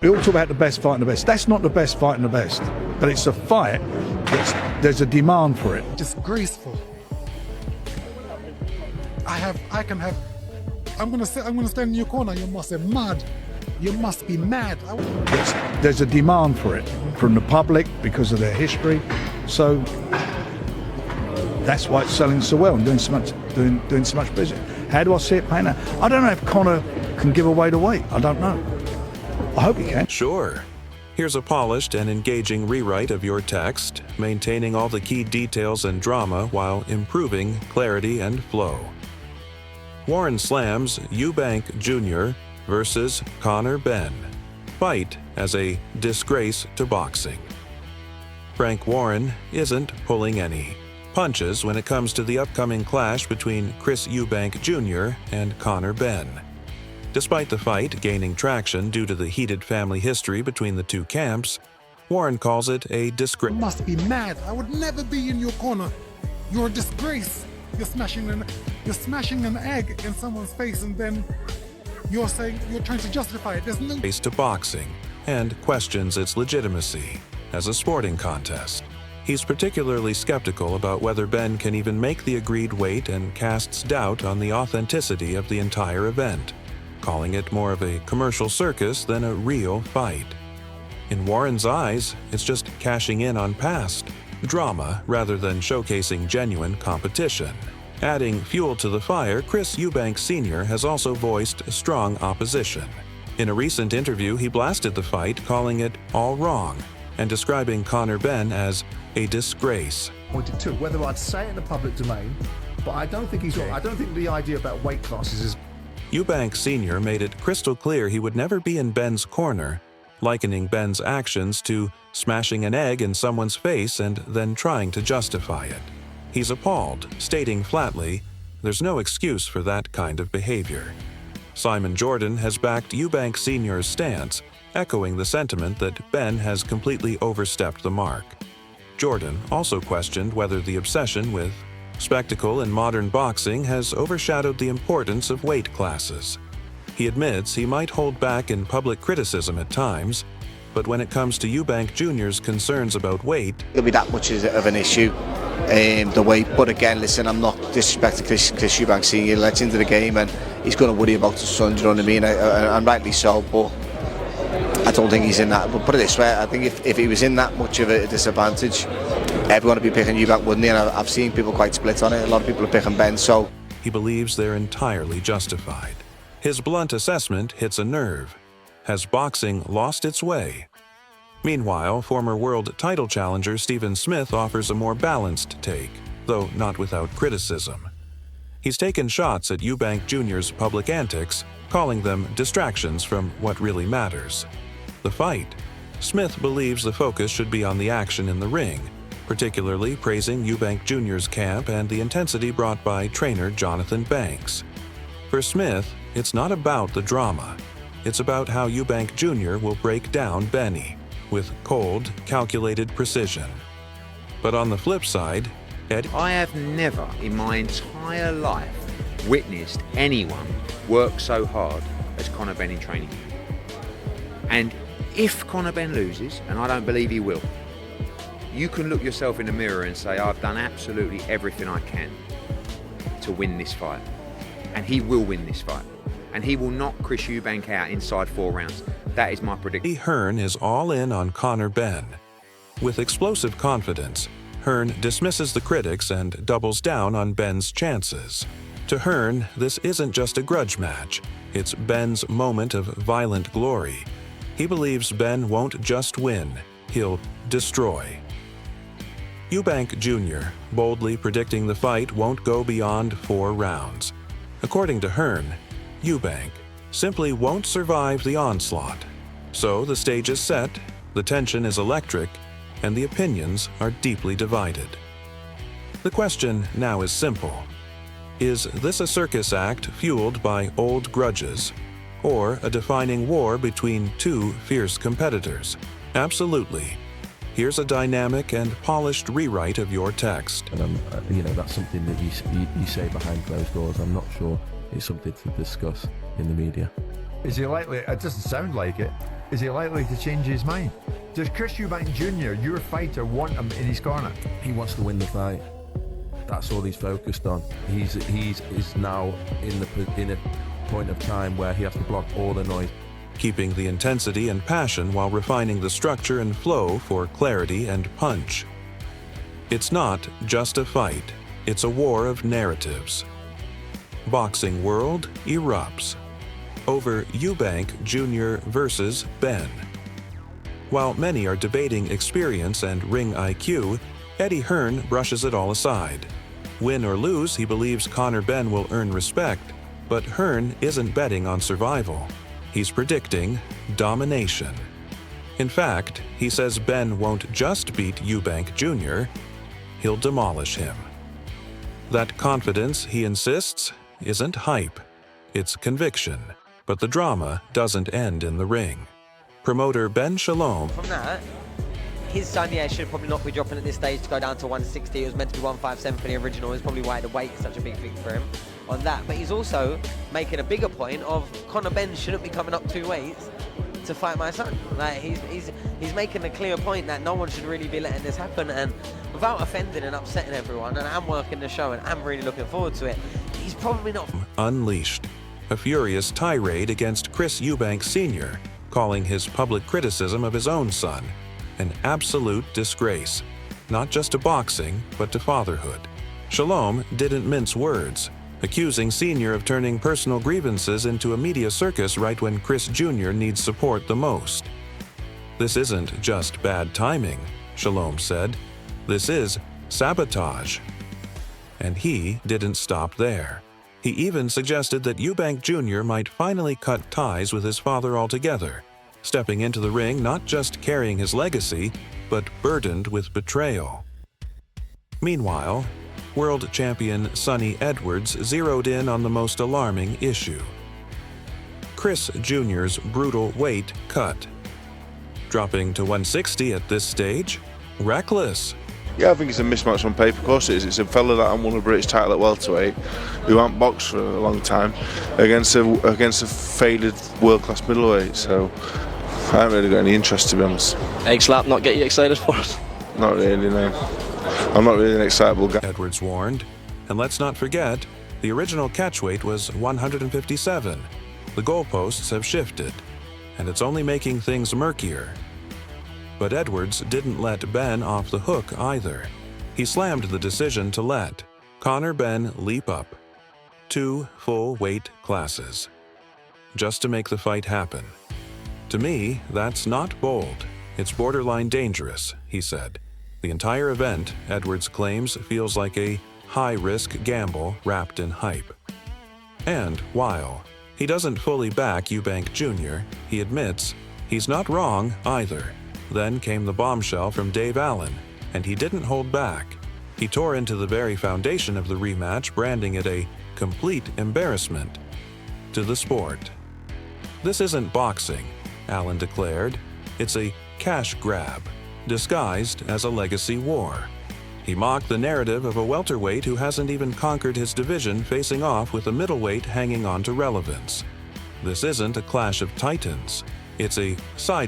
We all talk about the best fight and the best. That's not the best fight and the best, but it's a fight. There's a demand for it. Disgraceful. I'm gonna stand in your corner. You must be mad. You must be mad. There's a demand for it from the public because of their history. So that's why it's selling so well and doing so much business. How do I see it playing out? I don't know if Conor can give away the weight. I don't know. I hope he can. Sure. Here's a polished and engaging rewrite of your text, maintaining all the key details and drama while improving clarity and flow. Warren slams Eubank Jr. versus Conor Benn. Fight as a disgrace to boxing. Frank Warren isn't pulling any punches when it comes to the upcoming clash between Chris Eubank Jr. and Conor Benn. Despite the fight gaining traction due to the heated family history between the two camps, Warren calls it a disgrace. You must be mad. I would never be in your corner. You're a disgrace. You're smashing an egg in someone's face, and then you're trying to justify it. There's no Race to boxing and questions its legitimacy as a sporting contest. He's particularly skeptical about whether Benn can even make the agreed weight and casts doubt on the authenticity of the entire event, calling it more of a commercial circus than a real fight. In Warren's eyes, it's just cashing in on past drama rather than showcasing genuine competition. Adding fuel to the fire, Chris Eubank Sr. has also voiced strong opposition. In a recent interview, he blasted the fight, calling it all wrong, and describing Conor Benn as a disgrace. Pointed to whether I'd say it in the public domain, but I don't think he's. I don't think the idea about weight classes is. Eubank Sr. made it crystal clear he would never be in Benn's corner, likening Benn's actions to smashing an egg in someone's face and then trying to justify it. He's appalled, stating flatly, there's no excuse for that kind of behavior. Simon Jordan has backed Eubank Sr.'s stance, echoing the sentiment that Benn has completely overstepped the mark. Jordan also questioned whether the obsession with spectacle in modern boxing has overshadowed the importance of weight classes. He admits he might hold back in public criticism at times, but when it comes to Eubank Jr.'s concerns about weight, it'll be that much of an issue, the weight. But again, listen, I'm not disrespecting Chris Eubank Sr. Let's into the game, and he's going to worry about his son. Do you know what I mean? And rightly so. But I don't think he's in that. But put it this way, I think if he was in that much of a disadvantage, everyone would be picking Eubank, wouldn't he? And I've seen people quite split on it. A lot of people are picking Benn. So he believes they're entirely justified. His blunt assessment hits a nerve. Has boxing lost its way? Meanwhile, former world title challenger Stephen Smith offers a more balanced take, though not without criticism. He's taken shots at Eubank Jr.'s public antics, calling them distractions from what really matters: the fight. Smith believes the focus should be on the action in the ring, particularly praising Eubank Jr.'s camp and the intensity brought by trainer Jonathan Banks. For Smith, it's not about the drama. It's about how Eubank Jr. will break down Benny with cold, calculated precision. But on the flip side, I have never in my entire life witnessed anyone work so hard as Conor Benn in training. And if Conor Benn loses, and I don't believe he will, you can look yourself in the mirror and say, I've done absolutely everything I can to win this fight. And he will win this fight. And he will knock Chris Eubank out inside 4 rounds. That is my prediction. Hearn is all in on Conor Benn. With explosive confidence, Hearn dismisses the critics and doubles down on Benn's chances. To Hearn, this isn't just a grudge match. It's Benn's moment of violent glory. He believes Benn won't just win, he'll destroy. Eubank Jr. boldly predicting the fight won't go beyond 4 rounds. According to Hearn, Eubank simply won't survive the onslaught. So the stage is set, the tension is electric, and the opinions are deeply divided. The question now is simple. Is this a circus act fueled by old grudges, or a defining war between 2 fierce competitors? Absolutely. Here's a dynamic and polished rewrite of your text. And that's something that you say behind closed doors. I'm not sure it's something to discuss in the media. Is he likely, it doesn't sound like it, is he likely to change his mind? Does Chris Eubank Jr., your fighter, want him in his corner? He wants to win the fight. That's all he's focused on. He's now in a point of time where he has to block all the noise. Keeping the intensity and passion while refining the structure and flow for clarity and punch. It's not just a fight, it's a war of narratives. Boxing world erupts over Eubank Jr. versus Benn. While many are debating experience and ring IQ, Eddie Hearn brushes it all aside. Win or lose, he believes Conor Benn will earn respect, but Hearn isn't betting on survival. He's predicting domination. In fact, he says Benn won't just beat Eubank Jr., he'll demolish him. That confidence, he insists, isn't hype, it's conviction. But the drama doesn't end in the ring. Promoter Ben Shalom. From that, his son, yeah, should probably not be dropping at this stage to go down to 160. It was meant to be 157 for the original. It's probably why the weight is such a big thing for him on that. But he's also making a bigger point of Conor Benn shouldn't be coming up 2 weights to fight my son. Like he's making a clear point that no one should really be letting this happen, and without offending and upsetting everyone. And I'm working the show, and I'm really looking forward to it. He's probably not Unleashed. A furious tirade against Chris Eubank Sr., calling his public criticism of his own son an absolute disgrace, not just to boxing, but to fatherhood. Shalom didn't mince words, accusing Sr. of turning personal grievances into a media circus right when Chris Jr. needs support the most. This isn't just bad timing, Shalom said. This is sabotage. And he didn't stop there. He even suggested that Eubank Jr. might finally cut ties with his father altogether, stepping into the ring not just carrying his legacy, but burdened with betrayal. Meanwhile, world champion Sonny Edwards zeroed in on the most alarming issue: Chris Jr.'s brutal weight cut. Dropping to 160 at this stage? Reckless. Yeah, I think it's a mismatch on paper. Of course it is. It's a fella that won a British title at welterweight, who hasn't boxed for a long time, against a faded world-class middleweight. So I haven't really got any interest, to be honest. Egg slap not get you excited for us? Not really, no. I'm not really an excitable guy. Edwards warned. And let's not forget, the original catchweight was 157. The goalposts have shifted, and it's only making things murkier. But Edwards didn't let Benn off the hook either. He slammed the decision to let Conor Benn leap up 2 full weight classes, just to make the fight happen. To me, that's not bold. It's borderline dangerous, he said. The entire event, Edwards claims, feels like a high-risk gamble wrapped in hype. And while he doesn't fully back Eubank Jr., he admits he's not wrong either. Then came the bombshell from Dave Allen, and he didn't hold back. He tore into the very foundation of the rematch, branding it a complete embarrassment to the sport. This isn't boxing, Allen declared. It's a cash grab, disguised as a legacy war. He mocked the narrative of a welterweight who hasn't even conquered his division, facing off with a middleweight hanging on to relevance. This isn't a clash of titans. It's a side